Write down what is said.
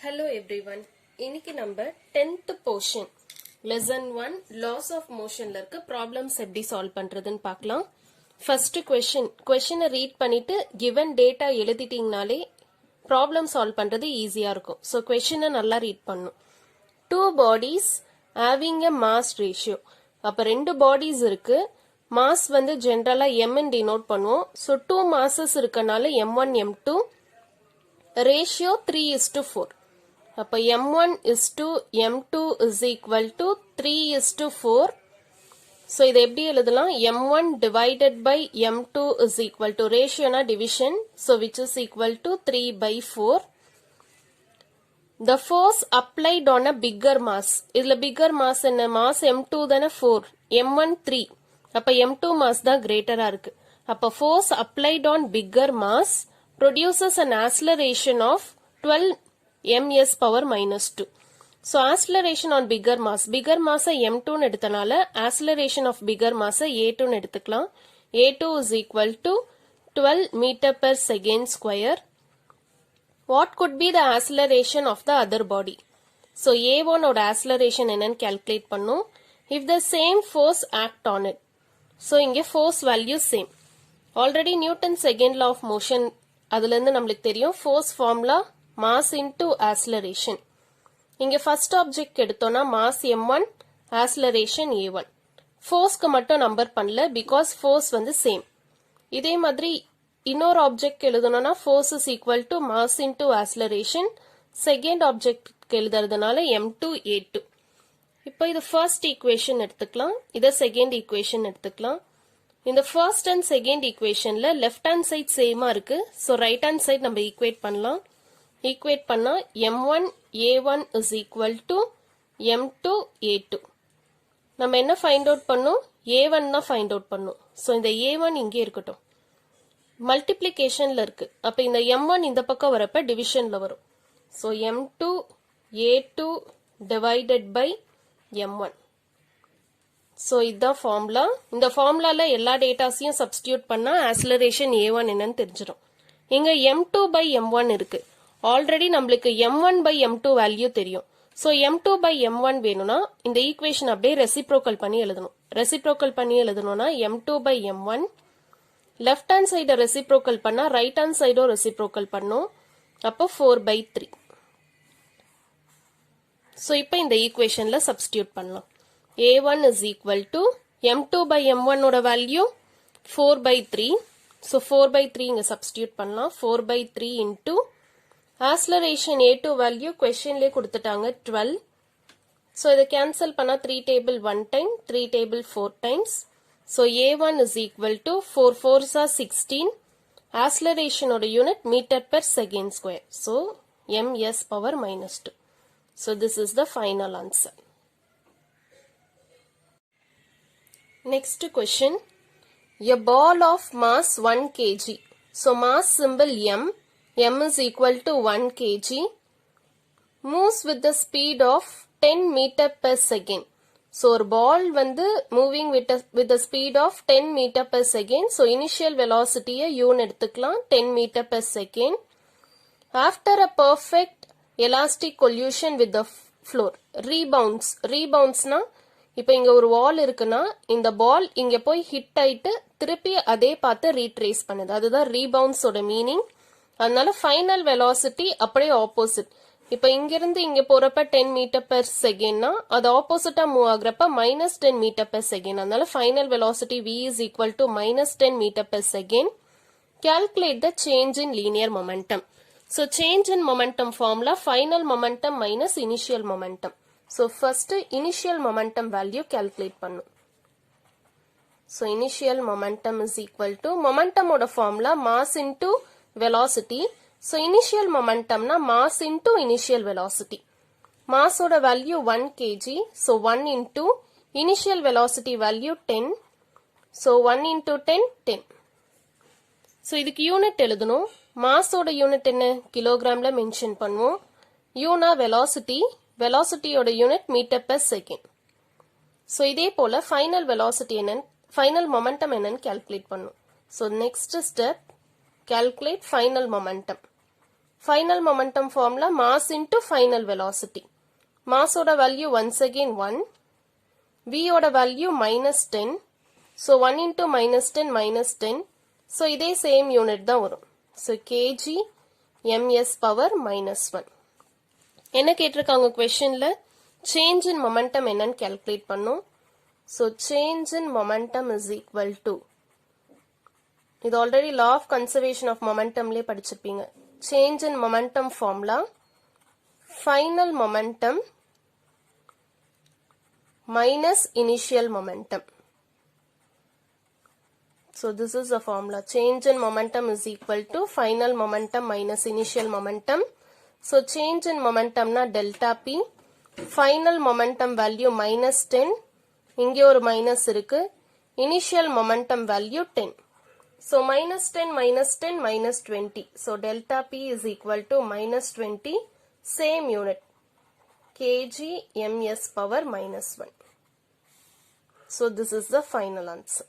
Hello everyone. இன்னைக்கு நம்ம 10th portion Ln.1 Laws of Motionல இருக்க problems எப்படி solve பண்றதுன்னு பார்க்கலாம். First questionஐ read பண்ணிட்டு given data எழுதிட்டீங்கனாலே problem solve பண்றது ஈஸியா இருக்கும். So questionஐ நல்லா read பண்ணணும். Two bodies having a mass ratio. அப்ப ரெண்டு bodies இருக்கு. mass வந்து ஜெனரலா m ன்னு denote பண்ணுவோம். So two masses இருக்கனால m1 m2 ratio 3:4. அப்ப m1 is to m2 is equal to 3:4. So இதை எப்படி எழுதலாம்? m1 divided by m2 is equal to ratio na division. So which is equal to 3/4. The force applied on a bigger mass. இதுல bigger mass என்ன? mass m2 தான 4. m1 3. அப்ப m2 mass தான் greater-ஆ இருக்கு. அப்ப force applied on bigger mass produces an acceleration of 12 ms power minus 2. So acceleration on bigger mass m2 ன்னு எடுத்தனால acceleration of bigger mass a2 ன்னு எடுத்துக்கலாம். a2 is equal to 12 meter per second square. What could be the acceleration of the other body? So a1 ஓட acceleration என்னன்னு calculate பண்ணும். If the same force act on it. So இங்க force value same. Already Newton's second law of motion அதுல இருந்து நம்மளுக்கு தெரியும் force formula mass into acceleration. இங்க first object எடுத்தோம்னா mass m1 acceleration a1. forceக்கு மட்டும் நம்பர் பண்ணல because force வந்து same. இதே மாதிரி இன்னொரு ஆப்ஜெக்ட் எழுதணும்னா force is equal to mass into acceleration. second object எழுதுறதுனால m2 a2. இப்போ இது first equation எடுத்துக்கலாம். இத second equation எடுத்துக்கலாம். இந்த first and second equationல left hand side சேமா இருக்கு. So right hand side நம்ம equate பண்ணலாம். equate பண்ணா m1 a1 is equal to m2 a2. நம்ம என்ன find out பண்ணோம்? a1 தான் find out பண்ணோம். So இந்த a1 இங்கே இருக்கட்டும். multiplicationல இருக்கு. அப்ப இந்த m1 இந்த பக்கம் வரப்ப divisionல வரும். So m2 a2 divided by m1. So இதான் formula. இந்த formulaல எல்லா டேட்டாஸையும் substitute பண்ணா acceleration a1 என்னன்னு தெரிஞ்சிடும். இங்க m2 by m1 இருக்கு. ஆல்ரெடி நம்மளுக்கு m1 by m2 வேல்யூ தெரியும். So m2 by m1 வேணும்னா இந்த ஈக்குவேஷன் அப்படியே ரெசிப்ரோக்கல் பண்ணி எழுதணும். ரெசிப்ரோக்கல் பண்ணி எழுதணும்னா m2 by m1 left hand சைட ரெசிப்ரோக்கல் பண்ணா ரைட் ஹேண்ட் சைடும் ரெசிப்ரோக்கல் பண்ணும். அப்போ 4/3. So இப்போ இந்த ஈக்குவேஷன்ல சப்ஸ்டிடியூட் பண்ணலாம். a1 is equal to m2 by m1 ஓட வேல்யூ 4/3. So 4/3 இங்க சப்ஸ்டிடியூட் பண்ணலாம். 4/3 into acceleration a2 value questionலயே கொடுத்துட்டாங்க 12. So இதை கேன்சல் பண்ணா 3 table 1 time, 3 table 4 times. So a1 is equal to 4 4s are 16. Acceleration ஓட unit meter per second square. So ms power minus 2. So this is the final answer. Next question. A ball of mass 1 kg. So mass symbol m is equal to 1 kg, moves with the speed of 10 meter per second. So ஒரு ball வந்து moving with the speed of 10 meter per second. So initial velocity u எடுத்துக்கலாம் 10 meter per second. After a perfect elastic collision with the floor. Reboundsனா இப்போ இங்க ஒரு வால் இருக்குன்னா இந்த பால் இங்க போய் ஹிட் ஆயிட்டு திருப்பி அதே பார்த்து ரீட்ரேஸ் பண்ணுது. அதுதான் ரீபவுண்ட்ஸோட மீனிங். அதனால ஃபைனல் வெலாசிட்டி அப்படியே ஆப்போசிட். இப்ப இங்கிருந்து இங்க போறப்ப 10 மீட்டர் பெர் செகண்ட்னா அது ஆப்போசிட்டா மூவ் ஆகுறப்ப -10 மீட்டர் பெர் செகண்ட். அதனால final velocity v is equal to -10 metre per second. Calculate the change in linear momentum. So change in momentum formula final momentum minus initial momentum. So first initial momentum value calculate பண்ணும். So initial momentum is equal to momentum ஓட formula mass into velocity. So initial momentum na mass into initial velocity. Mass oda value 1 kg. So 1 into initial velocity value 10. So 1 into 10 10. So இதுக்கு unit எழுதணும். mass oda unit என்ன? கிலோகிராம்ல mention பண்ணுவோம். u na velocity. velocity oda unit metre per second. So இதே போல final velocity என்னன்னு final momentum என்னன்னு calculate பண்ணும். So next step calculate final momentum. Final momentum formula mass into final velocity. Mass oda value once again 1. V oda value minus 10. So 1 into minus 10 minus 10. So இதே same unit தான் வரும். So kg ms power minus 1. என்ன கேட்டிருக்காங்க questionல change in momentum என்னன்னு calculate பண்ணும். So change in momentum is equal to, இது already law of conservation of momentum லே படிச்சிருப்பீங்க. Change in momentum formula final momentum minus initial momentum. So this is the formula. Change in momentum is equal to final momentum minus initial momentum. So change in momentum na delta p. Final momentum value minus 10. இங்கே ஒரு minus இருக்கு. Initial momentum value 10. So minus 10 minus 10 minus 20. So delta p is equal to minus 20. Same unit. kg ms power minus 1. So this is the final answer.